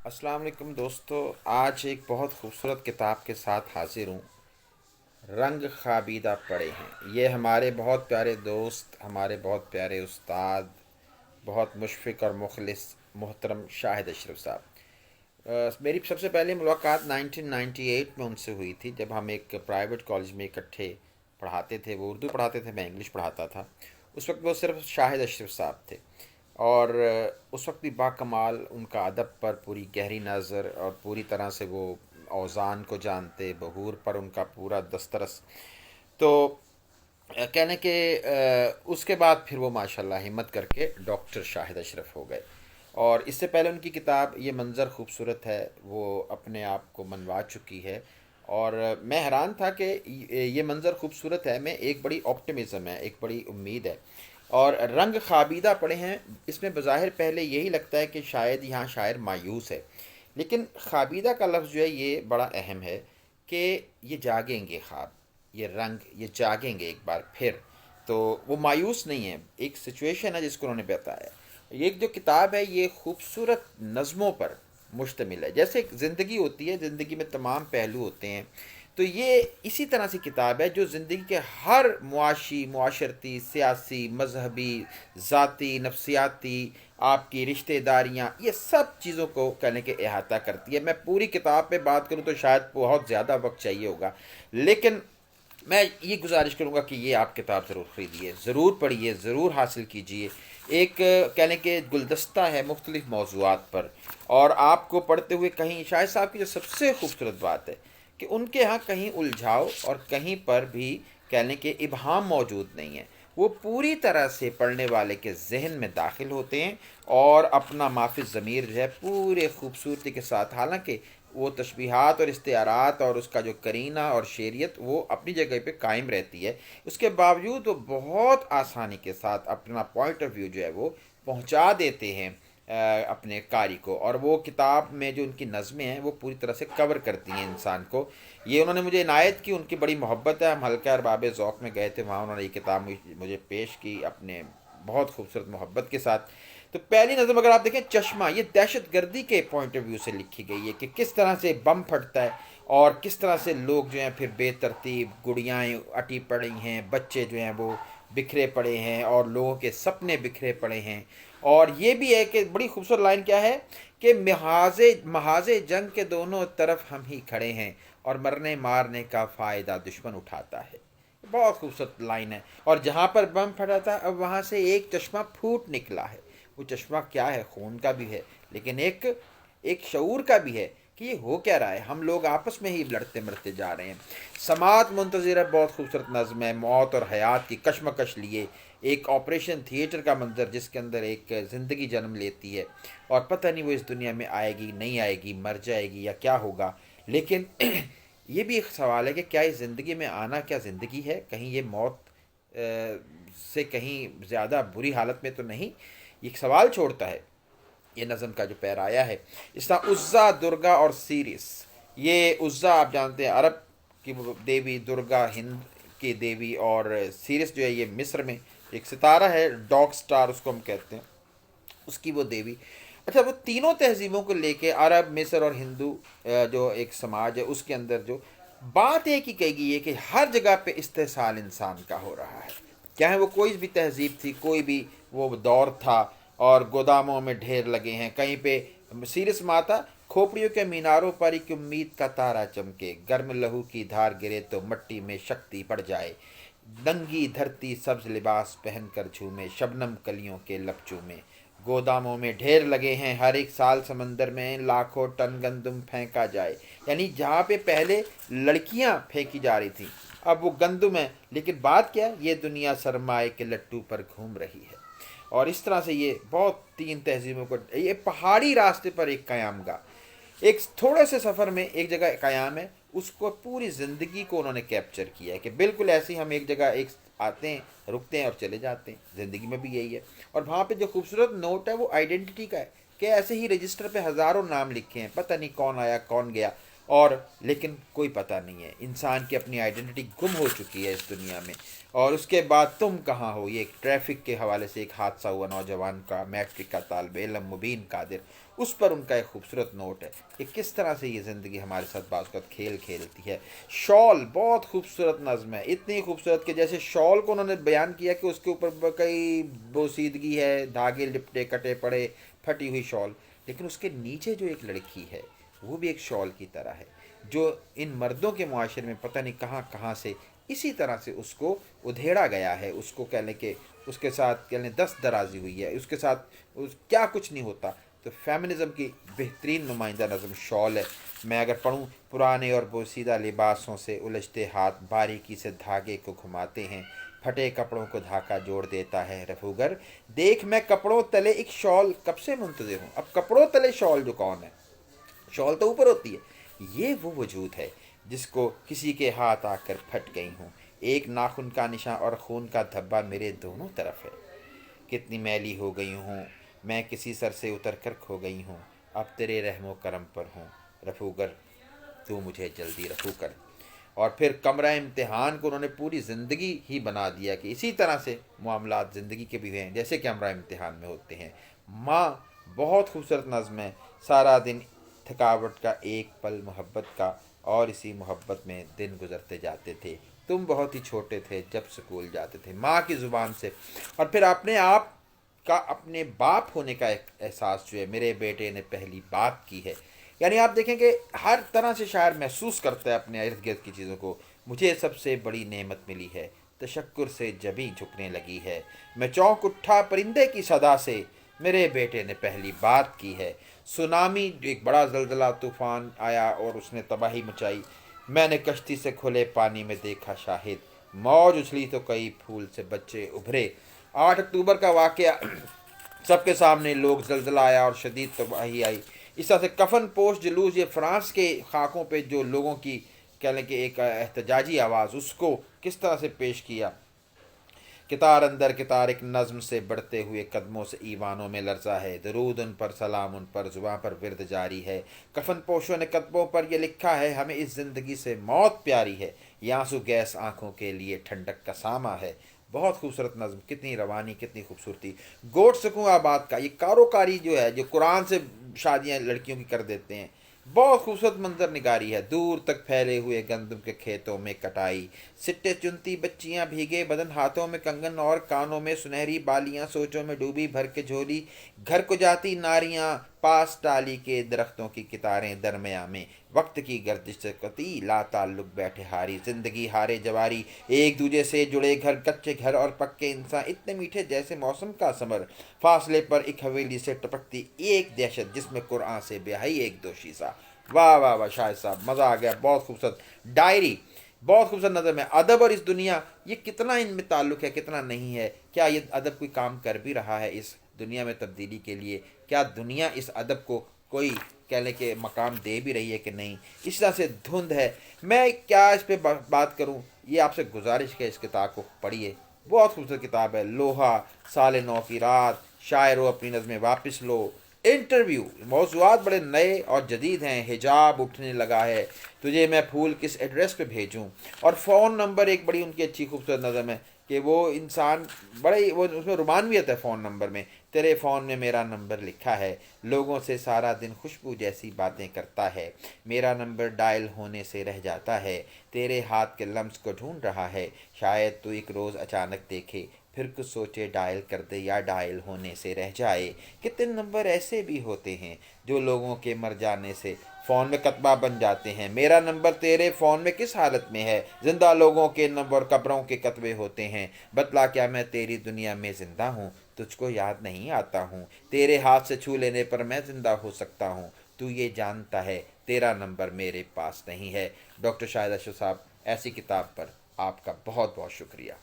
अस्सलाम वालेकुम दोस्तों। आज एक बहुत खूबसूरत किताब के साथ हाजिर हूँ। रंग ख्वाबीदा पड़े हैं। ये हमारे बहुत प्यारे दोस्त, हमारे बहुत प्यारे उस्ताद, बहुत मुशफ़िक़ और मुखलिस मोहतरम शाहिद अशरफ साहब। मेरी सबसे पहली मुलाकात 1998 में उनसे हुई थी, जब हम एक प्राइवेट कॉलेज में इकट्ठे पढ़ाते थे। वो उर्दू पढ़ाते थे, मैं इंग्लिश पढ़ाता था। उस वक्त वो सिर्फ शाहिद अशरफ साहब थे। और उस वक्त भी बाकमाल उनका अदब पर पूरी गहरी नज़र, और पूरी तरह से वो औज़ान को जानते, बहूर पर उनका पूरा दस्तरस। तो कहने के उसके बाद फिर वो माशाल्लाह हिम्मत करके डॉक्टर शाहिद अशरफ हो गए। और इससे पहले उनकी किताब ये मंज़र खूबसूरत है, वो अपने आप को मनवा चुकी है। और मैं हैरान था कि ये मंज़र खूबसूरत है में एक बड़ी ऑप्टिमिज़म है, एक बड़ी उम्मीद है। और रंग खाबीदा पड़े हैं, इसमें बज़ाहिर पहले यही लगता है कि शायद यहाँ शायर मायूस है। लेकिन खाबीदा का लफ्ज़ जो है ये बड़ा अहम है कि ये जागेंगे ख्वाब, ये रंग ये जागेंगे एक बार फिर। तो वो मायूस नहीं है, एक सिचुएशन है जिसको उन्होंने बताया। ये जो किताब है ये खूबसूरत नज़मों पर मुश्तमिल है। जैसे ज़िंदगी होती है, ज़िंदगी में तमाम पहलू होते हैं, तो ये इसी तरह से किताब है जो ज़िंदगी के हर मुआशी, मुआशरती, सियासी, मजहबी, ज़ाती, नफ्सियाती, आपकी रिश्तेदारियाँ, ये सब चीज़ों को कहने के अहाता करती है। मैं पूरी किताब पे बात करूँ तो शायद बहुत ज़्यादा वक्त चाहिए होगा, लेकिन मैं ये गुजारिश करूँगा कि ये आप किताब ज़रूर ख़रीदिए, ज़रूर पढ़िए, ज़रूर हासिल कीजिए। एक कहने के गुलदस्ता है मुख्तलिफ़ मौज़ूआत पर। और आपको पढ़ते हुए कहीं शाहिद साहब की जो सबसे खूबसूरत बात है कि उनके यहाँ कहीं उलझाव और कहीं पर भी कहने के इबहाम मौजूद नहीं है। वो पूरी तरह से पढ़ने वाले के जहन में दाखिल होते हैं और अपना माफी ज़मीर जो है पूरे खूबसूरती के साथ, हालांकि वो तशबीहात और इस्तियारात और उसका जो करीना और शेरियत वो अपनी जगह पे कायम रहती है, उसके बावजूद वो बहुत आसानी के साथ अपना पॉइंट ऑफ व्यू जो है वो पहुंचा देते हैं अपने कारी को। और वो किताब में जो उनकी नज़में हैं वो पूरी तरह से कवर करती हैं इंसान को। ये उन्होंने मुझे इनायत की, उनकी बड़ी मोहब्बत है। हम हल्का अरबाब ज़ौक़ में गए थे, वहाँ उन्होंने ये किताब मुझे पेश की अपने बहुत खूबसूरत मोहब्बत के साथ। तो पहली नज़म अगर आप देखें, चश्मा, ये दहशत गर्दी के पॉइंट ऑफ व्यू से लिखी गई है कि किस तरह से बम फटता है और किस तरह से लोग जो हैं फिर बेतरतीब, गुड़ियाँ अटी पड़ी हैं, बच्चे जो हैं वो बिखरे पड़े हैं और लोगों के सपने बिखरे पड़े हैं। और ये भी है कि बड़ी खूबसूरत लाइन क्या है कि महाजे महाजे जंग के दोनों तरफ हम ही खड़े हैं और मरने मारने का फ़ायदा दुश्मन उठाता है। बहुत खूबसूरत लाइन है। और जहाँ पर बम फटा था अब वहाँ से एक चश्मा फूट निकला है। वो चश्मा क्या है? खून का भी है, लेकिन एक एक शऊर का भी है कि ये हो क्या रहा है। हम लोग आपस में ही लड़ते मरते जा रहे हैं। समात मुंतज़िर है, बहुत खूबसूरत नज़्म है। मौत और हयात की कशमकश लिए एक ऑपरेशन थिएटर का मंजर जिसके अंदर एक ज़िंदगी जन्म लेती है और पता नहीं वो इस दुनिया में आएगी नहीं आएगी, मर जाएगी या क्या होगा। लेकिन ये भी एक सवाल है कि क्या इस ज़िंदगी में आना क्या ज़िंदगी है? कहीं ये मौत से कहीं ज़्यादा बुरी हालत में तो नहीं? ये एक सवाल छोड़ता है ये नज़म का जो पैराया है। इस तरह उज़्ज़ा, दुर्गा और सीरिस। ये उज़्ज़ा आप जानते हैं अरब की देवी, दुर्गा हिंद की देवी, और सीरिस जो है ये मिस्र में एक सितारा है, डॉग स्टार उसको हम कहते हैं, उसकी वो देवी। अच्छा, वो तीनों तहजीबों को लेके अरब, मिस्र और हिंदू जो एक समाज है उसके अंदर जो बात एक ही कही गई है कि हर जगह पे इस्तेसाल इंसान का हो रहा है। चाहे वो कोई भी तहजीब थी, कोई भी वो दौर था, और गोदामों में ढेर लगे हैं कहीं पे। सीरस माता, खोपड़ियों के मीनारों पर एक उम्मीद का तारा चमके, गर्म लहू की धार गिरे तो मट्टी में शक्ति पड़ जाए, नंगी धरती सब्ज लिबास पहनकर झूमे, शबनम कलियों के लपचू में। गोदामों में ढेर लगे हैं, हर एक साल समंदर में लाखों टन गंदम फेंका जाए। यानी जहाँ पे पहले लड़कियाँ फेंकी जा रही थी अब वो गंदम है। लेकिन बात क्या है, ये दुनिया सरमाए के लट्टू पर घूम रही है। और इस तरह से ये बहुत तीन तहजीबों को, ये पहाड़ी रास्ते पर एक क़यामगाह, एक थोड़े से सफ़र में एक जगह क़याम है, उसको पूरी ज़िंदगी को उन्होंने कैप्चर किया है कि बिल्कुल ऐसे ही हम एक जगह एक आते हैं, रुकते हैं और चले जाते हैं। ज़िंदगी में भी यही है। और वहाँ पे जो खूबसूरत नोट है वो आइडेंटिटी का है कि ऐसे ही रजिस्टर पे हज़ारों नाम लिखे हैं, पता नहीं कौन आया कौन गया, اور لیکن کوئی پتہ نہیں ہے، انسان کی اپنی آئیڈینٹی گم ہو چکی ہے اس دنیا میں۔ اور اس کے بعد تم کہاں ہو، یہ ایک ٹریفک کے حوالے سے ایک حادثہ ہوا نوجوان کا، میٹرک کا طالب علم مبین قادر، اس پر ان کا ایک خوبصورت نوٹ ہے کہ کس طرح سے یہ زندگی ہمارے ساتھ بعض اوقات کھیل کھیلتی ہے۔ شال بہت خوبصورت نظم ہے، اتنی خوبصورت کہ جیسے شال کو انہوں نے بیان کیا کہ اس کے اوپر کئی بوسیدگی ہے، دھاگے لپٹے کٹے پڑے، پھٹی ہوئی شال، لیکن اس کے نیچے جو ایک لڑکی ہے وہ بھی ایک شال کی طرح ہے، جو ان مردوں کے معاشرے میں پتہ نہیں کہاں کہاں سے اسی طرح سے اس کو ادھیڑا گیا ہے، اس کو کہہ لیں کہ اس کے ساتھ کہہ لیں دست درازی ہوئی ہے، اس کے ساتھ کیا کچھ نہیں ہوتا۔ تو فیمنزم کی بہترین نمائندہ نظم شال ہے۔ میں اگر پڑھوں، پرانے اور بوسیدہ لباسوں سے الجھتے ہاتھ باریکی سے دھاگے کو گھماتے ہیں، پھٹے کپڑوں کو دھاگا جوڑ دیتا ہے رفوگر، دیکھ میں کپڑوں تلے ایک شال کب سے منتظر ہوں۔ اب کپڑوں تلے شال جو کون ہے، شال تو اوپر ہوتی ہے، یہ وہ وجود ہے جس کو کسی کے ہاتھ آ کر پھٹ گئی ہوں، ایک ناخن کا نشاں اور خون کا دھبا میرے دونوں طرف ہے، کتنی میلی ہو گئی ہوں میں، کسی سر سے اتر کر کھو گئی ہوں، اب تیرے رحم و کرم پر ہوں رفوگر، تو مجھے جلدی رفو کر۔ اور پھر کمرہ امتحان کو انہوں نے پوری زندگی ہی بنا دیا کہ اسی طرح سے معاملات زندگی کے بھی ہیں جیسے کمرہ امتحان میں ہوتے ہیں۔ ماں بہت خوبصورت نظم ہے، سارا دن تھکاوٹ کا ایک پل محبت کا، اور اسی محبت میں دن گزرتے جاتے تھے، تم بہت ہی چھوٹے تھے جب سکول جاتے تھے، ماں کی زبان سے۔ اور پھر اپنے آپ کا اپنے باپ ہونے کا ایک احساس جو ہے، میرے بیٹے نے پہلی بات کی ہے، یعنی آپ دیکھیں کہ ہر طرح سے شاعر محسوس کرتا ہے اپنے ارد گرد کی چیزوں کو۔ مجھے سب سے بڑی نعمت ملی ہے، تشکر سے جبیں جھکنے لگی ہے، میں چونک اٹھا پرندے کی صدا سے، میرے بیٹے نے پہلی بات کی ہے۔ سونامی ایک بڑا زلزلہ طوفان آیا اور اس نے تباہی مچائی، میں نے کشتی سے کھلے پانی میں دیکھا شاہد، موج اچھلی تو کئی پھول سے بچے ابھرے۔ 8 اکتوبر کا واقعہ سب کے سامنے، لوگ، زلزلہ آیا اور شدید تباہی آئی، اس طرح سے کفن پوش جلوس، یہ فرانس کے خاکوں پہ جو لوگوں کی کہہ لیں کہ ایک احتجاجی آواز، اس کو کس طرح سے پیش کیا۔ کتار اندر کتار ایک نظم سے بڑھتے ہوئے قدموں سے ایوانوں میں لرزا ہے، درود ان پر، سلام ان پر، زباں پر ورد جاری ہے، کفن پوشوں نے قدموں پر یہ لکھا ہے، ہمیں اس زندگی سے موت پیاری ہے، یہ آنسو گیس آنکھوں کے لیے ٹھنڈک کا ساماں ہے۔ بہت خوبصورت نظم، کتنی روانی، کتنی خوبصورتی۔ گوٹ سکوں آباد کا یہ کاروکاری جو ہے، جو قرآن سے شادیاں لڑکیوں کی کر دیتے ہیں، بہت خوبصورت منظر نگاری ہے، دور تک پھیلے ہوئے گندم کے کھیتوں میں کٹائی، سٹے چنتی بچیاں، بھیگے بدن، ہاتھوں میں کنگن اور کانوں میں سنہری بالیاں، سوچوں میں ڈوبی بھر کے جھولی، گھر کو جاتی ناریاں، پاس ٹالی کے درختوں کی کتاریں درمیاں میں، وقت کی گردش سے قطعی لا تعلق بیٹھے ہاری، زندگی ہارے جواری، ایک دوجے سے جڑے گھر، کچے گھر اور پکے انسان، اتنے میٹھے جیسے موسم کا سمر، فاصلے پر ایک حویلی سے ٹپکتی ایک دہشت، جس میں قرآن سے بیاہی ایک دوشی سا۔ واہ واہ واہ شاہد صاحب، مزہ آ گیا، بہت خوبصورت ڈائری، بہت خوبصورت نظم ہے۔ ادب اور اس دنیا، یہ کتنا ان میں تعلق ہے، کتنا نہیں ہے، کیا یہ ادب کوئی کام کر بھی رہا ہے اس دنیا میں تبدیلی کے لیے، کیا دنیا اس ادب کو کوئی کہہ لیں کہ مقام دے بھی رہی ہے کہ نہیں، اس طرح سے دھند ہے۔ میں کیا اس پہ بات کروں، یہ آپ سے گزارش ہے اس کتاب کو پڑھیے، بہت خوبصورت کتاب ہے۔ لوہا، سال نو کی رات، شاعرو اپنی نظمیں واپس لو، انٹرویو، موضوعات بڑے نئے اور جدید ہیں، حجاب اٹھنے لگا ہے، تجھے میں پھول کس ایڈریس پہ بھیجوں، اور فون نمبر ایک بڑی ان کی اچھی خوبصورت نظم ہے کہ وہ انسان بڑے، وہ اس میں رومانویت ہے فون نمبر میں، تیرے فون میں میرا نمبر لکھا ہے، لوگوں سے سارا دن خوشبو جیسی باتیں کرتا ہے، میرا نمبر ڈائل ہونے سے رہ جاتا ہے، تیرے ہاتھ کے لمس کو ڈھونڈ رہا ہے، شاید تو ایک روز اچانک دیکھے، پھر کچھ سوچے ڈائل کر دے یا ڈائل ہونے سے رہ جائے۔ کتنے نمبر ایسے بھی ہوتے ہیں جو لوگوں کے مر جانے سے فون میں کتبہ بن جاتے ہیں، میرا نمبر تیرے فون میں کس حالت میں ہے، زندہ لوگوں کے نمبر قبروں کے کتبے ہوتے ہیں، بتلا کیا میں تیری دنیا میں زندہ ہوں، تجھ کو یاد نہیں آتا ہوں، تیرے ہاتھ سے چھو لینے پر میں زندہ ہو سکتا ہوں، تو یہ جانتا ہے تیرا نمبر میرے پاس نہیں ہے۔ ڈاکٹر شاہد اشرف صاحب، ایسی کتاب پر آپ کا بہت بہت شکریہ۔